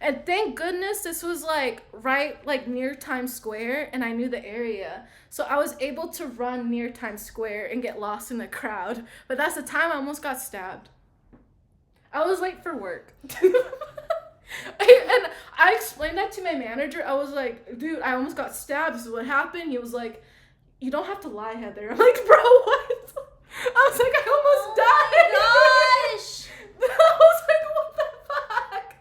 And thank goodness this was like right like near Times Square and I knew the area. So I was able to run near Times Square and get lost in the crowd. But that's the time I almost got stabbed. I was late for work. And I explained that to my manager. I was like, dude, I almost got stabbed. This is what happened. He was like, you don't have to lie, Heather. I'm like, bro, what? I was like, I almost died. Oh my gosh. I was like, what the fuck?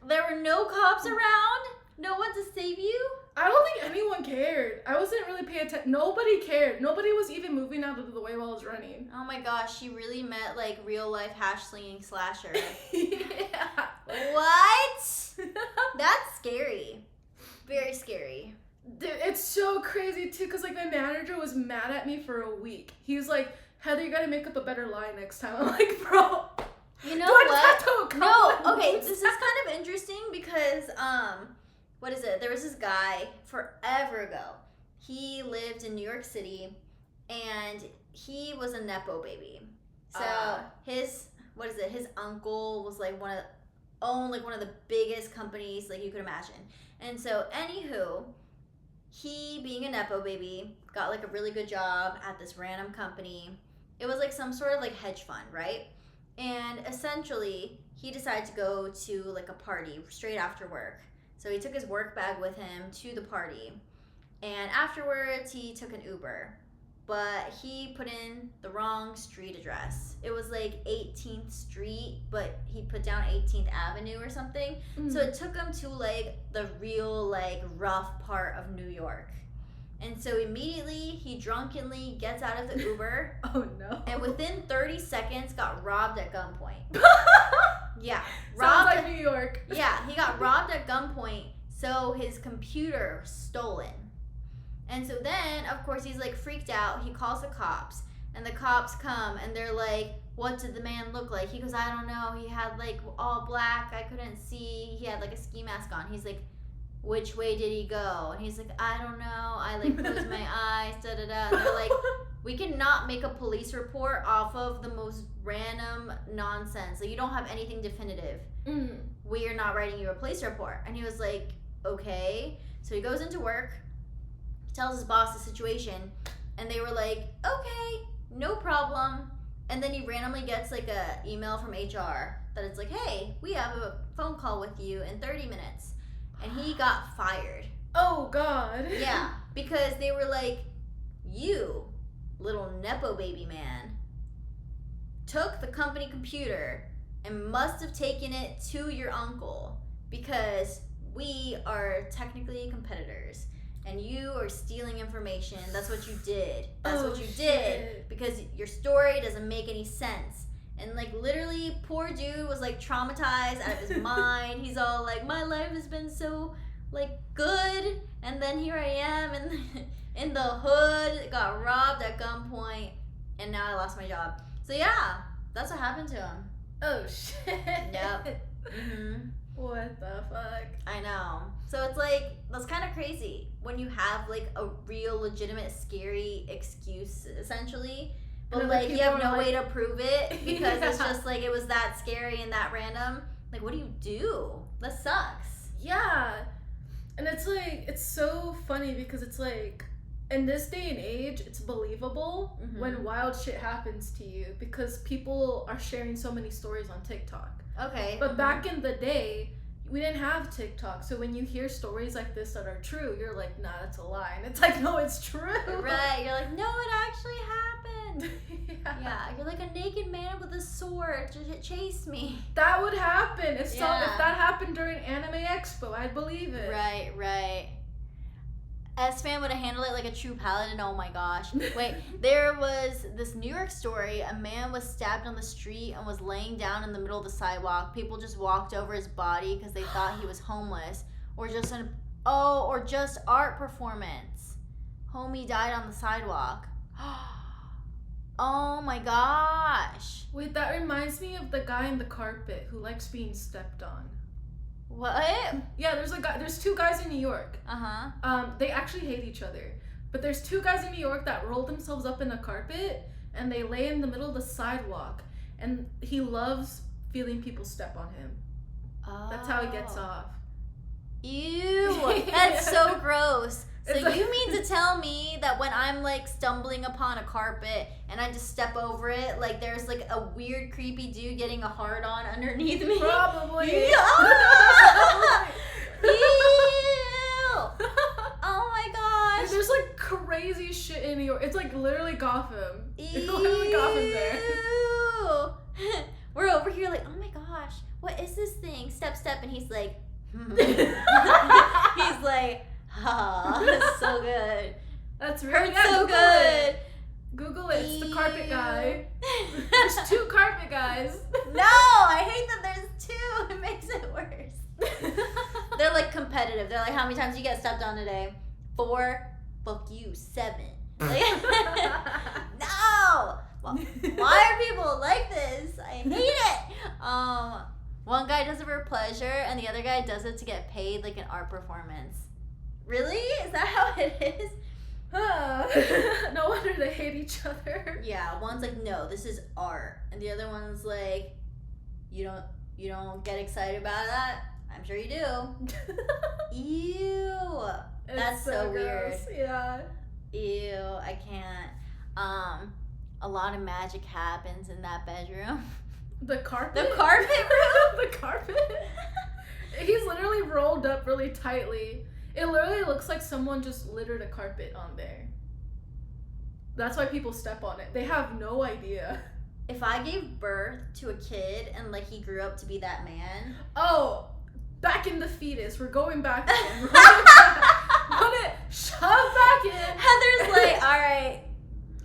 There were no cops around? No one to save you? I don't think anyone cared. I wasn't really paying attention. Nobody cared. Nobody was even moving out of the way while I was running. Oh my gosh, she really met like real life hash slinging slasher. Yeah. What? That's scary. Very scary. Dude, it's so crazy too, because like my manager was mad at me for a week. He was like, Heather, you gotta make up a better lie next time. I'm like, bro. You know do what? I just have to No, okay, this is kind of interesting because what is it? There was this guy forever ago. He lived in New York City and he was a Nepo baby. So his uncle was like owned like one of the biggest companies like you could imagine. And so anywho, he being a Nepo baby got like a really good job at this random company. It was like some sort of like hedge fund, right? And essentially he decided to go to like a party straight after work. So he took his work bag with him to the party. And afterwards, he took an Uber. But he put in the wrong street address. It was like 18th Street, but he put down 18th Avenue or something. Mm-hmm. So it took him to like the real like rough part of New York. And so immediately, he drunkenly gets out of the Uber. Oh no. And within 30 seconds, got robbed at gunpoint. Yeah. Sounds like New York. Yeah, he got robbed at gunpoint, so his computer was stolen. And so then, of course, he's like freaked out. He calls the cops, and the cops come, and they're like, what did the man look like? He goes, I don't know. He had like all black. I couldn't see. He had like a ski mask on. He's like, which way did he go? And he's like, I don't know. I like closed my eyes, da-da-da. And they're like, we cannot make a police report off of the most random nonsense. Like, you don't have anything definitive. Mm-hmm. We are not writing you a police report. And he was like, okay. So he goes into work, tells his boss the situation, and they were like, okay, no problem. And then he randomly gets like a email from HR that it's like, hey, we have a phone call with you in 30 minutes. And he got fired. Oh, God. Yeah, because they were like, you, little Nepo baby man, took the company computer and must have taken it to your uncle because we are technically competitors and you are stealing information. That's what you did. That's what you did because your story doesn't make any sense. And like literally poor dude was like traumatized out of his mind. He's all like, my life has been so like good, and then here I am in the hood, got robbed at gunpoint, and now I lost my job. So yeah, that's what happened to him. Oh shit. Yep. Mm-hmm. What the fuck? I know. So it's like, that's kind of crazy when you have like a real legitimate scary excuse essentially. But like you have no way to prove it because it's just like it was that scary and that random. Like, what do you do? That sucks. Yeah. And it's like, it's so funny because it's like, in this day and age, it's believable when wild shit happens to you because people are sharing so many stories on TikTok. Okay. But back in the day, we didn't have TikTok. So when you hear stories like this that are true, you're like, nah, that's a lie. And it's like, no, it's true. Right. You're like, no, it actually happened. Yeah. You're like a naked man with a sword to chase me. That would happen. If that happened during Anime Expo, I'd believe it. Right, right. S-Fan would have handled it like a true paladin. Oh my gosh. Wait, there was this New York story. A man was stabbed on the street and was laying down in the middle of the sidewalk. People just walked over his body because they thought he was homeless. Or just art performance. Homie died on the sidewalk. Oh my gosh. Wait, that reminds me of the guy in the carpet who likes being stepped on. What? Yeah, there's two guys in New York. Uh-huh. They actually hate each other. But there's two guys in New York that roll themselves up in a carpet and they lay in the middle of the sidewalk. And he loves feeling people step on him. Oh. That's how he gets off. Ew, that's so gross. So It's like- you mean to tell me that when I'm like stumbling upon a carpet and I just step over it, like there's like a weird creepy dude getting a hard on underneath me? Probably. Ew. Ew. Oh my gosh. There's like crazy shit in New York. It's like literally Gotham. Ew. It's literally Gotham there. We're over here like, oh my gosh, what is this thing? Step, and he's like, he's like, ah, that's so good. That's really Hurts so Google good. It. Google it. It's the carpet guy. There's 2 carpet guys. No, I hate that there's 2. It makes it worse. They're like competitive. They're like, how many times you get stepped on today? 4. Fuck you. 7. Like, no. Why are people like this? I hate it. One guy does it for pleasure, and the other guy does it to get paid, like an art performance. Really? Is that how it is? No wonder they hate each other. Yeah. One's like, no, this is art, and the other one's like, you don't get excited about that? I'm sure you do. Ew. That's so weird. gross. Yeah. Ew. I can't. A lot of magic happens in that bedroom. The carpet? The carpet room? The carpet? He's literally rolled up really tightly. It literally looks like someone just littered a carpet on there. That's why people step on it. They have no idea. If I gave birth to a kid and like he grew up to be that man. Oh, back in the fetus. We're going back in. We're going back. Put it, shove back in. Heather's like, all right,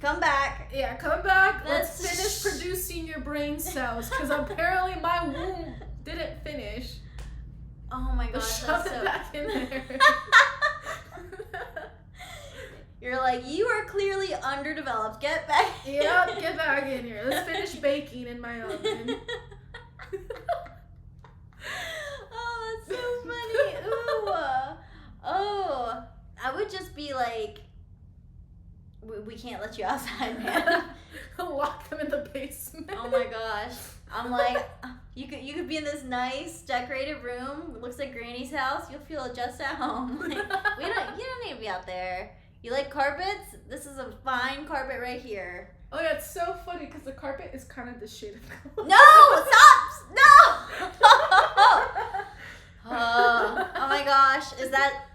come back. Yeah, come back. Let's That's- finish producing your brain cells because apparently my womb didn't finish. Oh my gosh, Shove that's it so... back in there. You're like, you are clearly underdeveloped. Get back. Yep, get back in here. Let's finish baking in my oven. Oh, that's so funny. Ooh. Oh, I would just be like, we can't let you outside, man. Lock them in the basement. Oh my gosh. I'm like, you could be in this nice decorated room. It looks like Granny's house. You'll feel just at home. Like, you don't need to be out there. You like carpets? This is a fine carpet right here. Oh yeah, it's so funny because the carpet is kind of the shade of color. No, stop! No! Oh my gosh, is that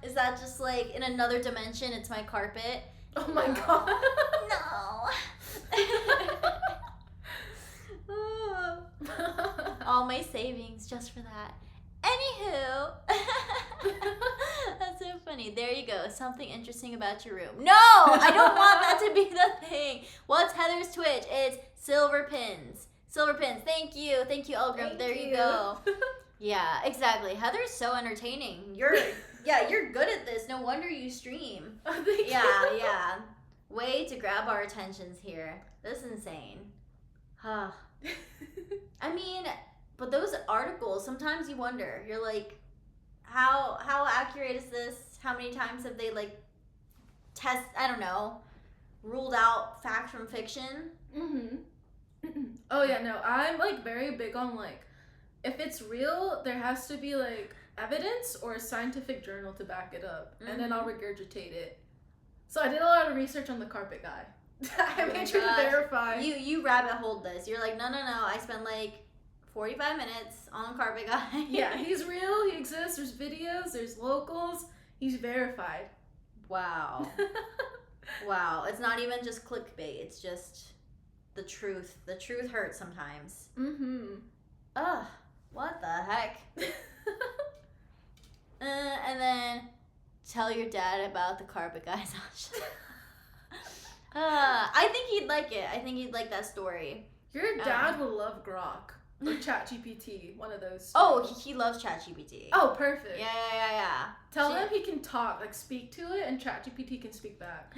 just like in another dimension? It's my carpet. Oh my No. god. No. All my savings just for that. Anywho, that's so funny. There you go. Something interesting about your room. No, I don't want that to be the thing. What's Heather's Twitch? It's Silver Pins. Silver Pins. Thank you, Elgrim. There you go. Yeah, exactly. Heather's so entertaining. You're good at this. No wonder you stream. Oh, thank Yeah, you. yeah. Way to grab our attentions here. This is insane. Huh. I mean, but those articles, sometimes you wonder. You're like, how accurate is this? How many times have they like ruled out fact from fiction? Oh yeah, no, I'm like very big on like, if it's real, there has to be like evidence or a scientific journal to back it up, and then I'll regurgitate it. So I did a lot of research on the carpet guy. I made sure to verify. You rabbit holed this. You're like, no. I spent like 45 minutes on carpet guy. Yeah, he's real. He exists. There's videos. There's locals. He's verified. Wow. Wow. It's not even just clickbait. It's just the truth. The truth hurts sometimes. Ugh. What the heck? And then tell your dad about the carpet guy, Sasha. I think he'd like it. I think he'd like that story. Your dad will love Grok or ChatGPT, one of those. Oh, he loves ChatGPT. Oh, perfect. Yeah. Tell him he can talk, like speak to it, and ChatGPT can speak back.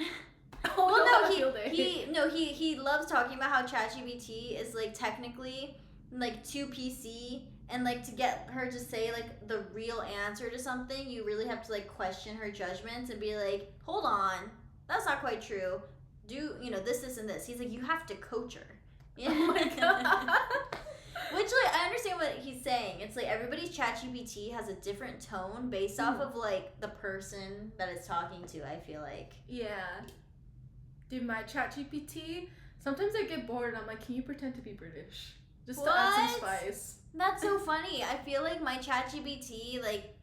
Well, no, he loves talking about how ChatGPT is like technically like too PC, and like to get her to say like the real answer to something, you really have to like question her judgments and be like, hold on, that's not quite true. Do this, and this. He's like, you have to coach her. Yeah. Oh my god. Which, like, I understand what he's saying. It's like everybody's ChatGPT has a different tone based off of, like, the person that it's talking to, I feel like. Yeah. Dude, my ChatGPT, sometimes I get bored and I'm like, can you pretend to be British? Just to add some spice. That's so funny. I feel like my ChatGPT, like,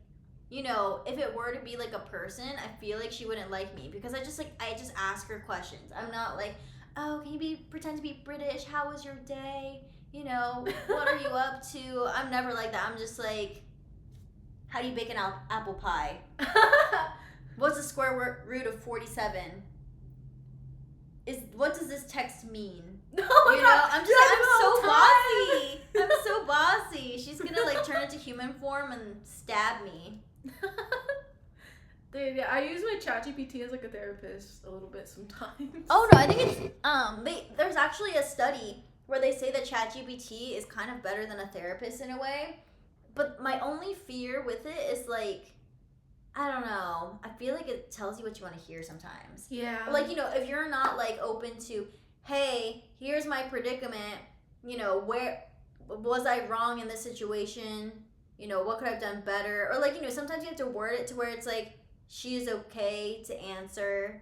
you know, if it were to be like a person, I feel like she wouldn't like me because I just ask her questions. I'm not like, oh, can you pretend to be British? How was your day? You know, what are you up to? I'm never like that. I'm just like, how do you bake an apple pie? What's the square root of 47? What does this text mean? Oh my God. I'm so bossy. She's gonna like turn into human form and stab me. Dude, yeah, I use my ChatGPT as like a therapist a little bit sometimes. Oh no, I think it's there's actually a study where they say that ChatGPT is kind of better than a therapist in a way. But my only fear with it is like, I don't know. I feel like it tells you what you want to hear sometimes. Yeah. Like, you know, if you're not like open to, hey, here's my predicament, you know, where was I wrong in this situation? You know, what could I have done better? Or like, you know, sometimes you have to word it to where it's like she is okay to answer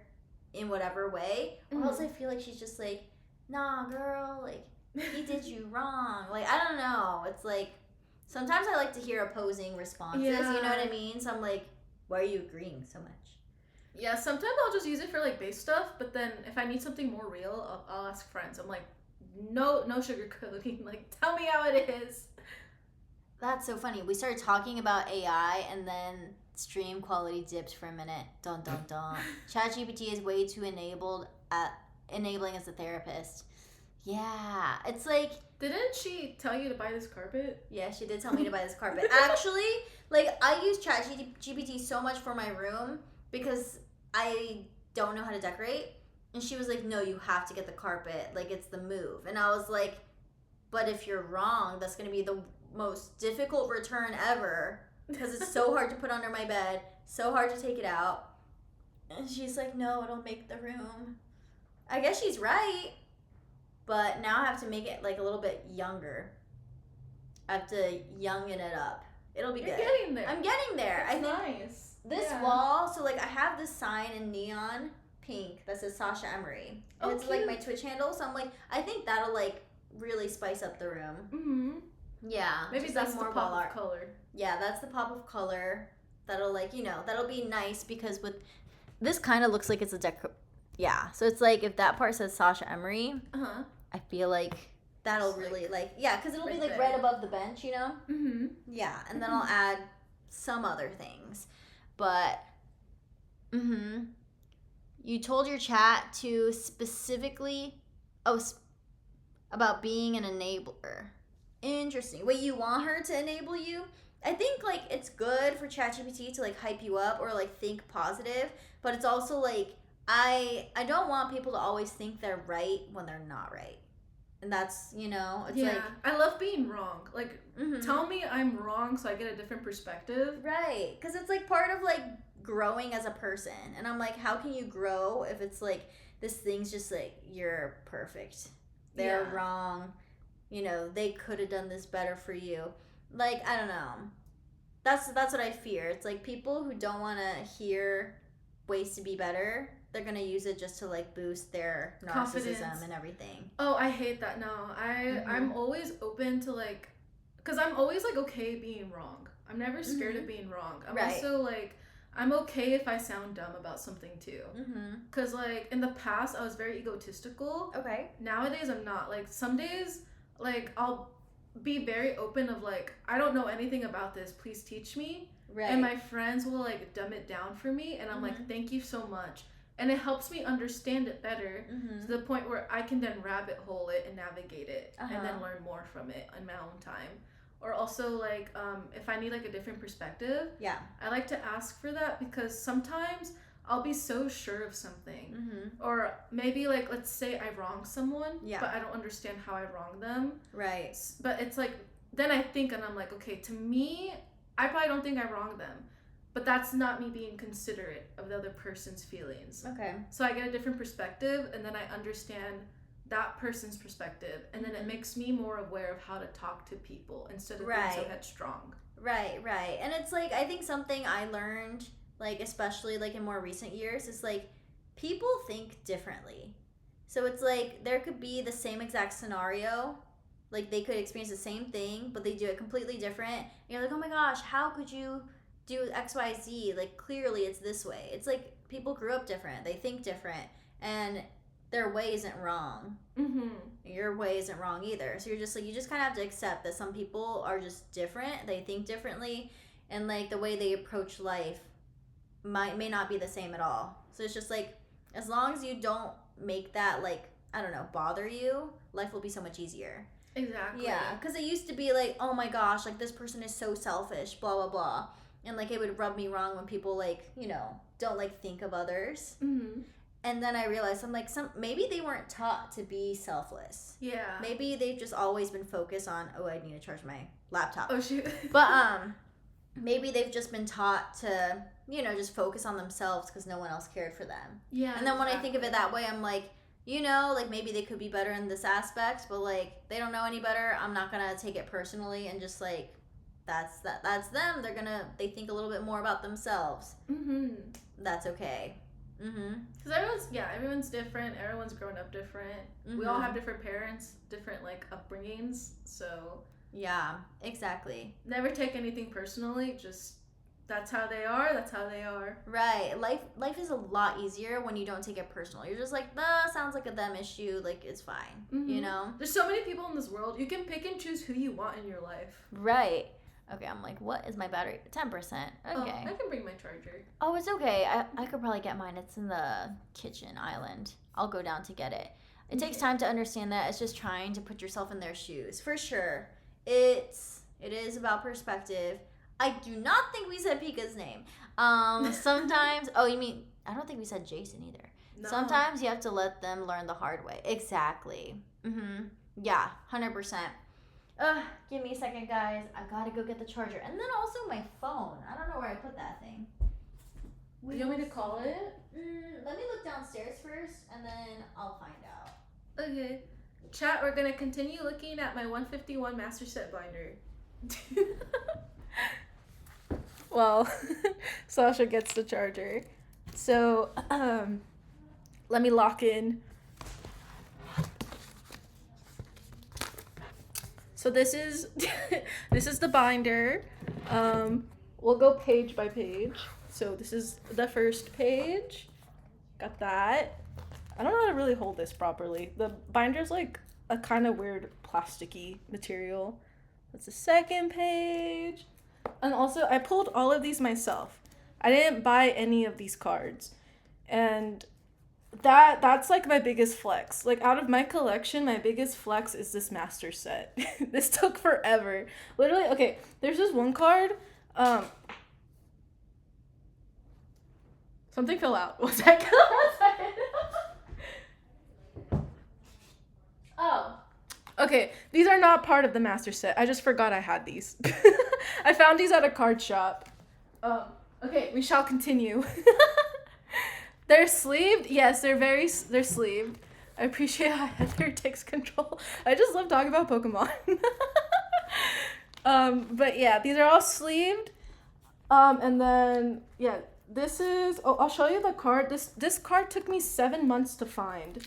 in whatever way. Or else I feel like she's just like, nah, girl, like he did you wrong. Like, I don't know. It's like sometimes I like to hear opposing responses. Yeah. You know what I mean? So I'm like, why are you agreeing so much? Yeah, sometimes I'll just use it for like base stuff, but then if I need something more real, I'll ask friends. I'm like, no sugarcoating. Like, tell me how it is. That's so funny. We started talking about AI and then stream quality dipped for a minute. Dun dun dun. ChatGPT is way too enabling as a therapist. Yeah, it's like. Didn't she tell you to buy this carpet? Yeah, she did tell me to buy this carpet. Actually, like, I use ChatGPT so much for my room because I don't know how to decorate. And she was like, no, you have to get the carpet. Like, it's the move. And I was like, but if you're wrong, that's going to be the most difficult return ever because it's so hard to put under my bed, so hard to take it out. And she's like, no, it'll make the room. I guess she's right. But now I have to make it like a little bit younger. I have to youngen it up. It'll be You're good. getting there. I'm getting there. That's I think nice. this wall, so like I have this sign in neon pink that says SashaEmiri. And it's like my Twitch handle. So I'm like, I think that'll like really spice up the room. Mm-hmm. Yeah. Maybe that's like the pop of color. Yeah, that's the pop of color. That'll like, you know, that'll be nice because with this kind of looks like it's a yeah. So it's like if that part says SashaEmiri, I feel like that'll just really like yeah, because it'll be like right above the bench, you know. Mm-hmm. Yeah, and then I'll add some other things, but you told your chat to specifically about being an enabler. Interesting. Wait, you want her to enable you? I think like it's good for ChatGPT to like hype you up or like think positive, but it's also like I don't want people to always think they're right when they're not right. And that's, you know, it's like I love being wrong. Like tell me I'm wrong so I get a different perspective. Right. Cuz it's like part of like growing as a person. And I'm like, how can you grow if it's like this thing's just like you're perfect. They're wrong. You know, they could have done this better for you. Like, I don't know. That's what I fear. It's like people who don't want to hear ways to be better, they're going to use it just to like boost their narcissism confidence and everything. Oh, I hate that. No. I'm always open to like, cuz I'm always like okay being wrong. I'm never scared of being wrong. I'm also like I'm okay if I sound dumb about something too. Cuz like in the past I was very egotistical. Okay. Nowadays I'm not. Like some days like I'll be very open of like, I don't know anything about this, please teach me. Right. And my friends will like dumb it down for me and I'm like, thank you so much. And it helps me understand it better to the point where I can then rabbit hole it and navigate it and then learn more from it in my own time. Or also like if I need like a different perspective, I like to ask for that because sometimes I'll be so sure of something. Or maybe like let's say I wrong someone, but I don't understand how I wronged them. Right. But it's like then I think and I'm like, okay, to me, I probably don't think I wronged them. But that's not me being considerate of the other person's feelings. Okay. So I get a different perspective and then I understand that person's perspective, and then it makes me more aware of how to talk to people instead of being so headstrong. Right. And it's like, I think something I learned, like, especially like in more recent years, is like people think differently. So it's like there could be the same exact scenario, like they could experience the same thing, but they do it completely different. And you're like, oh my gosh, how could you do XYZ? Like, clearly it's this way. It's like people grew up different, they think different, and their way isn't wrong. Your way isn't wrong either. So you're just like, you just kind of have to accept that some people are just different, they think differently, and like the way they approach life may not be the same at all. So it's just like, as long as you don't make that, like, I don't know, bother you, life will be so much easier. Exactly. Yeah, because it used to be like, oh my gosh, like this person is so selfish, blah blah blah, and like it would rub me wrong when people, like, you know, don't like think of others. And then I realized, I'm like, maybe they weren't taught to be selfless. Yeah. Maybe they've just always been focused on, oh, I need to charge my laptop. Oh shoot. But maybe they've just been taught to, you know, just focus on themselves because no one else cared for them. Yeah. And then when I think of it that way, I'm like, you know, like maybe they could be better in this aspect, but like they don't know any better. I'm not gonna take it personally and just like, that's them. They think a little bit more about themselves. That's okay. Because everyone's different. Everyone's grown up different. We all have different parents, different like upbringings. So yeah, exactly. Never take anything personally. Just that's how they are. That's how they are. Right. Life is a lot easier when you don't take it personal. You're just like, sounds like a them issue. Like, it's fine. You know. There's so many people in this world. You can pick and choose who you want in your life. Right. Okay, I'm like, what is my battery? 10%. Okay. Oh, I can bring my charger. Oh, it's okay. I could probably get mine. It's in the kitchen island. I'll go down to get it. It takes time to understand that. It's just trying to put yourself in their shoes. For sure. It is about perspective. I do not think we said Pika's name. Sometimes, you mean, I don't think we said Jason either. No. Sometimes you have to let them learn the hard way. Exactly. Yeah, 100%. Give me a second, guys. I gotta go get the charger. And then also my phone. I don't know where I put that thing. Do you want me to call it? Let me look downstairs first, and then I'll find out. Okay. Chat, we're gonna continue looking at my 151 Master Set binder. Well, Sasha gets the charger. So, let me lock in. So this is the binder. We'll go page by page. So this is the first page. Got that. I don't know how to really hold this properly. The binder's like a kind of weird plasticky material. That's the second page. And also I pulled all of these myself. I didn't buy any of these cards. And that's like my biggest flex. Like, out of my collection, my biggest flex is this master set. This took forever. Literally, okay, there's this one card. Something fell out. One second. Oh. Okay, these are not part of the master set. I just forgot I had these. I found these at a card shop. Okay, we shall continue. They're sleeved? Yes, they're sleeved. I appreciate how Heather takes control. I just love talking about Pokemon. But yeah, these are all sleeved. And then, yeah, this is... Oh, I'll show you the card. This card took me 7 months to find.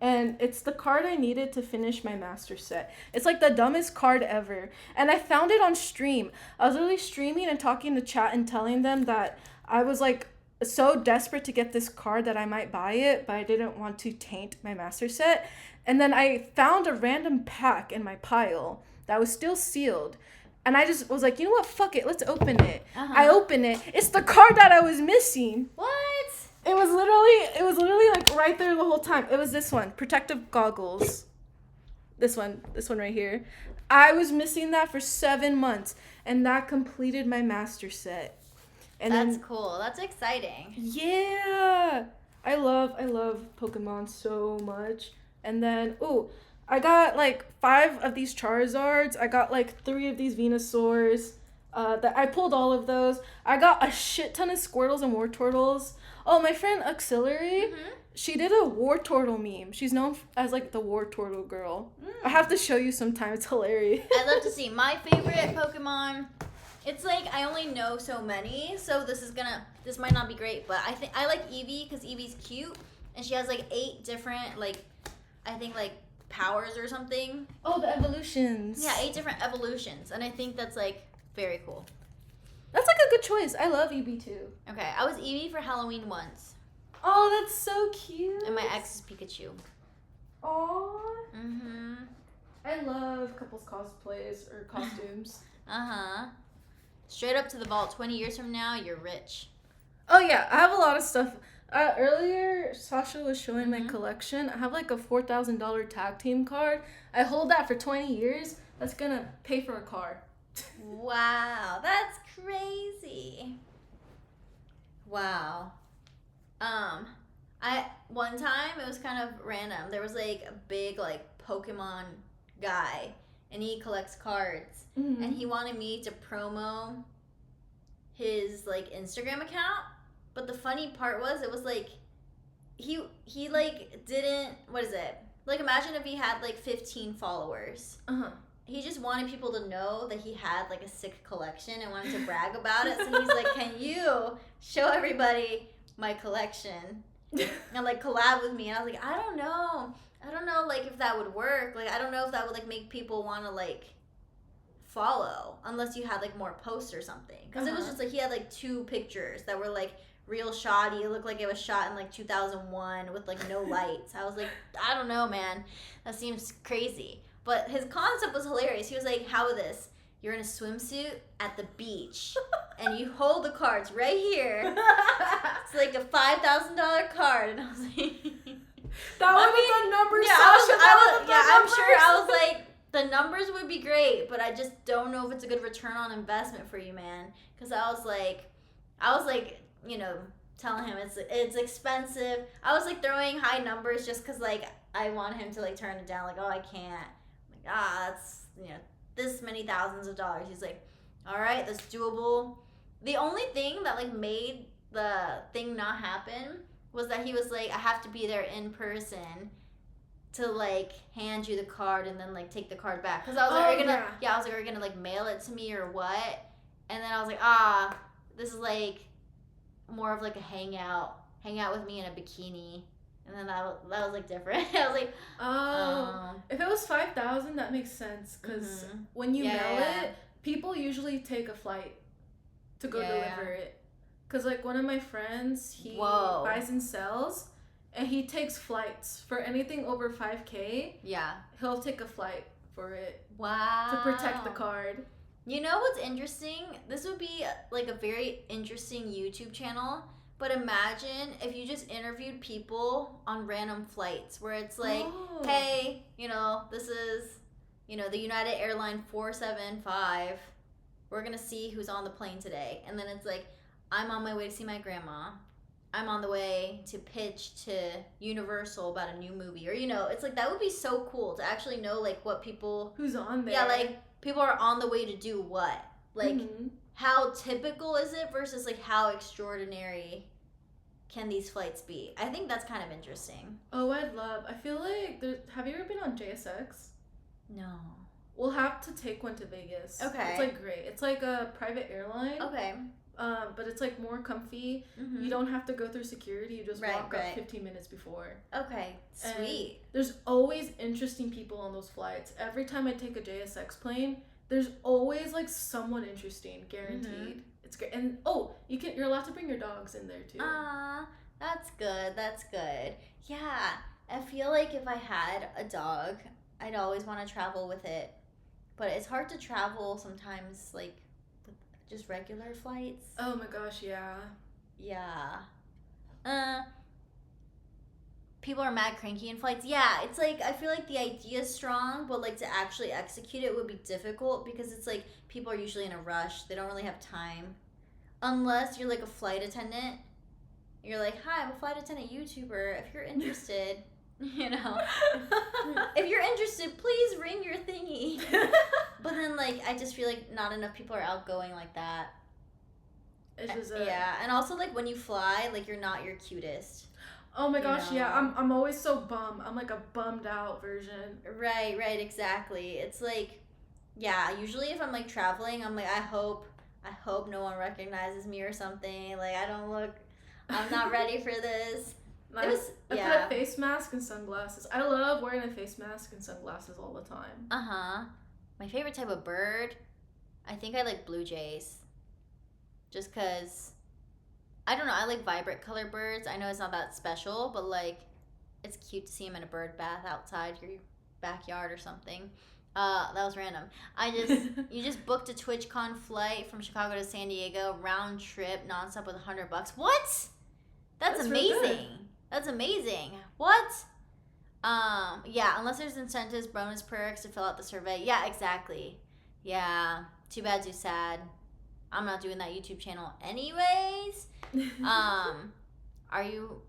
And it's the card I needed to finish my master set. It's like the dumbest card ever. And I found it on stream. I was literally streaming and talking to chat and telling them that I was like so desperate to get this card that I might buy it, but I didn't want to taint my master set. And then I found a random pack in my pile that was still sealed. And I just was like, you know what? Fuck it. Let's open it. I open it. It's the card that I was missing. What? It was literally like right there the whole time. It was this one, protective goggles. This one right here. I was missing that for 7 months, and that completed my master set. And that's cool. That's exciting. Yeah, I love Pokemon so much. And then I got like 5 of these Charizards. I got like 3 of these Venusaurs. That I pulled all of those. I got a shit ton of Squirtles and Wartortles. Oh, my friend Auxiliary, She did a war turtle meme. She's known as like the war turtle girl. I have to show you sometime. It's hilarious. I'd love to see. My favorite Pokemon. It's like I only know so many, so this might not be great, but I think I like Eevee because Eevee's cute and she has like 8 different like I think like powers or something. Oh, the evolutions. Yeah, 8 different evolutions, and I think that's like very cool. That's like a good choice. I love Eevee too. Okay, I was Eevee for Halloween once, Oh, that's so cute. and my ex is Pikachu. Aww. Mhm. I love couples cosplays or costumes. Straight up to the vault. 20 years from now, you're rich. Oh yeah, I have a lot of stuff. Earlier, Sasha was showing my collection. I have like a $4,000 tag team card. I hold that for 20 years. That's gonna pay for a car. Wow, that's crazy. Wow. I one time it was kind of random. There was like a big like Pokemon guy, and he collects cards, and he wanted me to promo his like Instagram account. But the funny part was it was like he like didn't, what is it? Like imagine if he had like 15 followers. He just wanted people to know that he had like a sick collection and wanted to brag about it. So he's like, "Can you show everybody my collection and like collab with me?" And I was like, I don't know like if that would work. Like I don't know if that would like make people want to like follow unless you had like more posts or something. Because it was just like he had like 2 pictures that were like real shoddy. It looked like it was shot in like 2001 with like no lights. I was like, I don't know, man. That seems crazy. But his concept was hilarious. He was like, how about this? You're in a swimsuit at the beach, and you hold the cards right here. It's like a $5,000 card, and I was like, that would be the numbers, yeah, Sasha. I'm sure. I was like, the numbers would be great, but I just don't know if it's a good return on investment for you, man. Because I was like, you know, telling him it's expensive. I was like throwing high numbers just because like I want him to like turn it down. Like, oh, I can't. Like, that's, you know, this many thousands of dollars. He's like, all right, that's doable. The only thing that like made the thing not happen was that he was like, I have to be there in person to like hand you the card and then like take the card back. Because I was like, are you gonna like mail it to me or what? And then I was like, this is like more of like a hang out with me in a bikini. And then that was like different. I was like, if it was 5,000, that makes sense. Because when you mail it, people usually take a flight to go deliver it. Because like one of my friends, he buys and sells, and he takes flights for anything over 5K. Yeah, he'll take a flight for it. Wow. To protect the card. You know what's interesting? This would be like a very interesting YouTube channel. But imagine if you just interviewed people on random flights where it's like, hey, you know, this is, you know, the United Airline 475. We're going to see who's on the plane today. And then it's like, I'm on my way to see my grandma. I'm on the way to pitch to Universal about a new movie. Or, you know, it's like that would be so cool to actually know like what people. Who's on there. Yeah, like people are on the way to do what? Like how typical is it versus like how extraordinary can these flights be? I think that's kind of interesting. Oh, I feel like have you ever been on JSX? No. We'll have to take one to Vegas. Okay. It's like great. It's like a private airline. Okay. But it's like more comfy. You don't have to go through security. You just walk up 15 minutes before. Okay, sweet. And there's always interesting people on those flights. Every time I take a JSX plane, there's always like someone interesting, guaranteed. It's great. And you're allowed to bring your dogs in there too. That's good. That's good. Yeah, I feel like if I had a dog, I'd always want to travel with it. But it's hard to travel sometimes, like with just regular flights. Oh my gosh, yeah. Yeah. People are mad cranky in flights. Yeah, it's like I feel like the idea is strong, but like to actually execute it would be difficult because it's like people are usually in a rush. They don't really have time. Unless you're like a flight attendant. You're like, hi, I'm a flight attendant YouTuber. If you're interested, you know. If you're interested, please ring your thingy. But then like I just feel like not enough people are outgoing like that. It's just yeah, and also like when you fly, like you're not your cutest. Oh my You gosh, yeah. know? I'm always so bummed. I'm like a bummed out version. Right, exactly. It's like, yeah, usually if I'm like traveling, I'm like, I hope no one recognizes me or something. Like, I'm not ready for this. It I, was, I put a yeah. face mask and sunglasses. I love wearing a face mask and sunglasses all the time. Uh huh. My favorite type of bird, I think I like blue jays. Just because, I don't know, I like vibrant color birds. I know it's not that special, but like, it's cute to see them in a bird bath outside your backyard or something. That was random. You just booked a TwitchCon flight from Chicago to San Diego, round trip, nonstop with $100. What? That's really good. amazing. That's amazing. What? Yeah, unless there's incentives, bonus perks to fill out the survey. Yeah, exactly. Yeah, too bad, too sad. I'm not doing that YouTube channel anyways. Are you?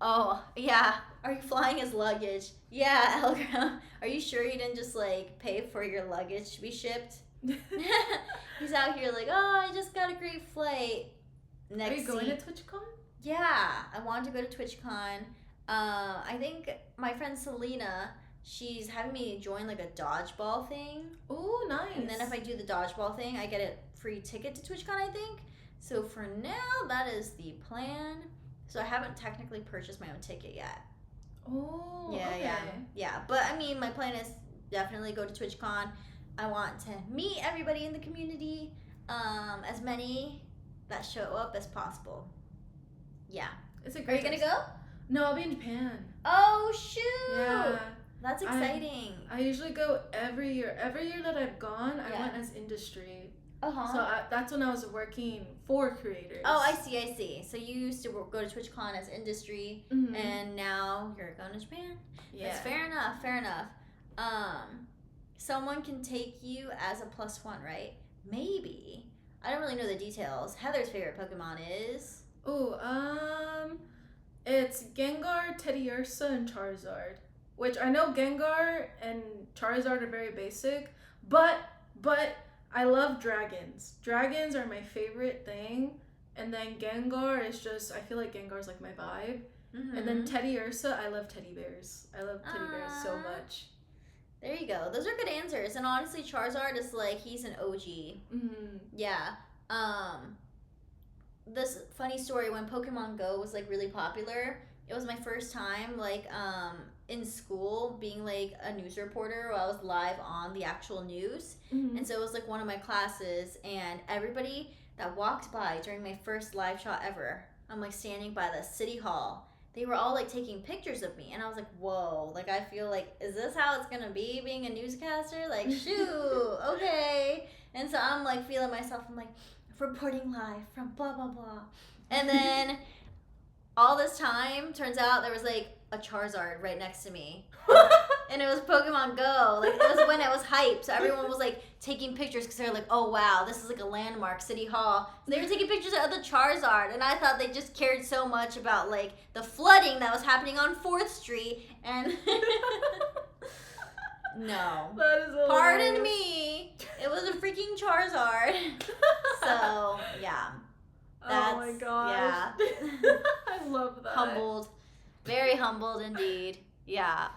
Oh, yeah. Are you flying as luggage? Yeah, Elgram. Are you sure you didn't just like pay for your luggage to be shipped? He's out here like, oh, I just got a great flight. Are you going to TwitchCon? Yeah, I wanted to go to TwitchCon. I think my friend Selena, she's having me join like a dodgeball thing. Oh, nice. And then if I do the dodgeball thing, I get a free ticket to TwitchCon, I think. So for now, that is the plan. So I haven't technically purchased my own ticket yet. Oh, yeah, okay. yeah. But I mean, my plan is definitely go to TwitchCon. I want to meet everybody in the community, as many that show up as possible. Yeah. It's a Are great you gonna go? No, I'll be in Japan. Oh shoot! Yeah. That's exciting. I usually go every year. Every year that I've gone, I Yeah. went as industry. Uh-huh. So that's when I was working for creators. Oh, I see. So you used to go to TwitchCon as industry, Mhm. and now you're going to Japan. Yeah. That's fair enough. Someone can take you as a +1, right? Maybe. I don't really know the details. Heather's favorite Pokemon is... Oh, it's Gengar, Teddiursa, and Charizard. Which I know Gengar and Charizard are very basic, but I love dragons. Dragons are my favorite thing, and then Gengar is just, I feel like Gengar's like my vibe. Mm-hmm. And then Teddiursa, I love teddy bears. I love teddy bears so much. There you go. Those are good answers. And honestly, Charizard is like, he's an OG. Mm-hmm. Yeah. This funny story, when Pokemon Go was like really popular, it was my first time like in school being like a news reporter while I was live on the actual news. Mm-hmm. And so it was like one of my classes, and everybody that walked by during my first live shot ever, I'm like standing by the city hall, they were all like taking pictures of me, and I was like, whoa, like I feel like, is this how it's gonna be being a newscaster? Like, shoot, okay. And so I'm like feeling myself, I'm like, reporting live from blah blah blah. And then all this time, turns out there was like a Charizard right next to me. And it was Pokemon Go. Like, it was when it was hype. So everyone was like taking pictures because they were like, oh wow, this is like a landmark, City Hall. So they were taking pictures of the Charizard. And I thought they just cared so much about like the flooding that was happening on 4th Street. And no. That is hilarious. Pardon me. It was a freaking Charizard. So, yeah. Oh my gosh. Yeah. I love that. Humbled. Very humbled indeed. Yeah.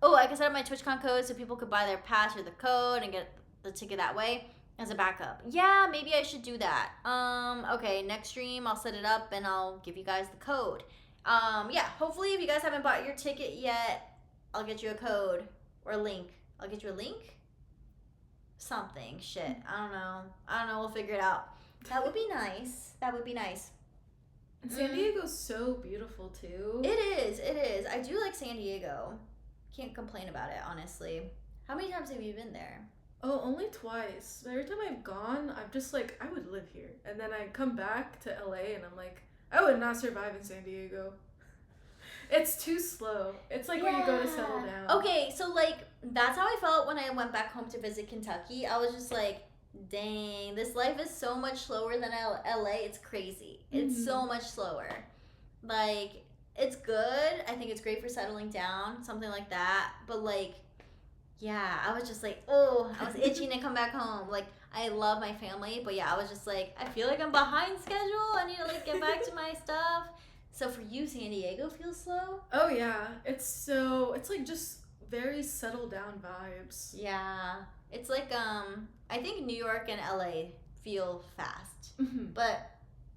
Oh, I can set up my TwitchCon code so people could buy their pass or the code and get the ticket that way as a backup. Yeah, maybe I should do that. Okay, next stream I'll set it up and I'll give you guys the code. Yeah, hopefully if you guys haven't bought your ticket yet, I'll get you a code or a link. I'll get you a link? Something. Shit. I don't know. We'll figure it out. That would be nice. And San Diego's so beautiful too. It is. I do like San Diego. Can't complain about it, honestly. How many times have you been there? Oh, only twice. Every time I've gone, I'm just like, I would live here. And then I come back to LA and I'm like, I would not survive in San Diego. It's too slow. It's like where you go to settle down. Okay, so like, that's how I felt when I went back home to visit Kentucky. I was just like, dang, this life is so much slower than LA. It's crazy. It's so much slower. Like, it's good. I think it's great for settling down, something like that. But like, yeah, I was just like, oh, I was itching to come back home. Like, I love my family, but yeah, I was just like, I feel like I'm behind schedule. I need to like get back to my stuff. So for you, San Diego feels slow? Oh yeah, it's like just very settled down vibes. Yeah. It's like I think New York and LA feel fast. Hmm. But